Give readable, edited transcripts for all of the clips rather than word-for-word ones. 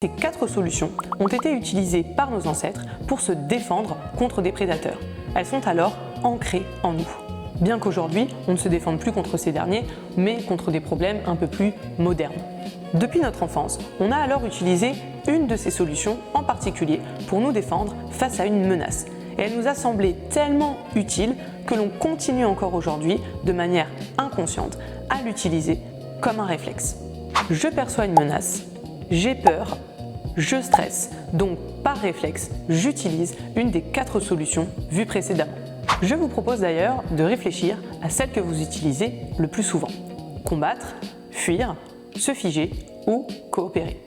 Ces 4 solutions ont été utilisées par nos ancêtres pour se défendre contre des prédateurs. Elles sont alors ancrées en nous. Bien qu'aujourd'hui, on ne se défende plus contre ces derniers, mais contre des problèmes un peu plus modernes. Depuis notre enfance, on a alors utilisé une de ces solutions en particulier pour nous défendre face à une menace. Et elle nous a semblé tellement utile que l'on continue encore aujourd'hui, de manière inconsciente, à l'utiliser comme un réflexe. Je perçois une menace, j'ai peur, je stresse, donc par réflexe, j'utilise une des 4 solutions vues précédemment. Je vous propose d'ailleurs de réfléchir à celle que vous utilisez le plus souvent. Combattre, fuir, se figer ou coopérer.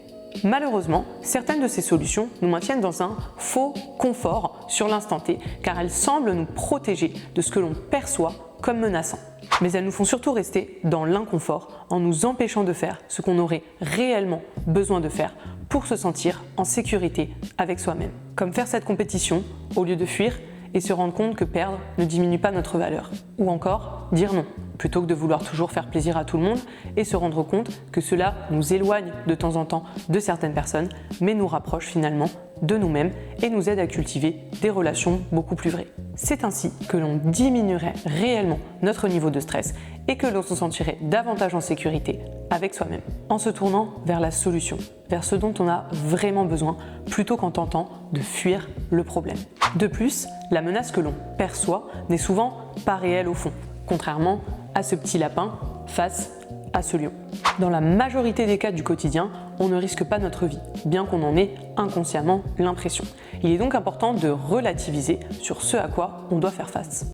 Malheureusement, certaines de ces solutions nous maintiennent dans un faux confort sur l'instant T, car elles semblent nous protéger de ce que l'on perçoit comme menaçant. Mais elles nous font surtout rester dans l'inconfort en nous empêchant de faire ce qu'on aurait réellement besoin de faire pour se sentir en sécurité avec soi-même. Comme faire cette compétition au lieu de fuir et se rendre compte que perdre ne diminue pas notre valeur. Ou encore dire non, plutôt que de vouloir toujours faire plaisir à tout le monde et se rendre compte que cela nous éloigne de temps en temps de certaines personnes, mais nous rapproche finalement de nous-mêmes et nous aide à cultiver des relations beaucoup plus vraies. C'est ainsi que l'on diminuerait réellement notre niveau de stress et que l'on se sentirait davantage en sécurité avec soi-même, en se tournant vers la solution, vers ce dont on a vraiment besoin, plutôt qu'en tentant de fuir le problème. De plus, la menace que l'on perçoit n'est souvent pas réelle au fond, contrairement à ce petit lapin face à ce lion. Dans la majorité des cas du quotidien, on ne risque pas notre vie, bien qu'on en ait inconsciemment l'impression. Il est donc important de relativiser sur ce à quoi on doit faire face.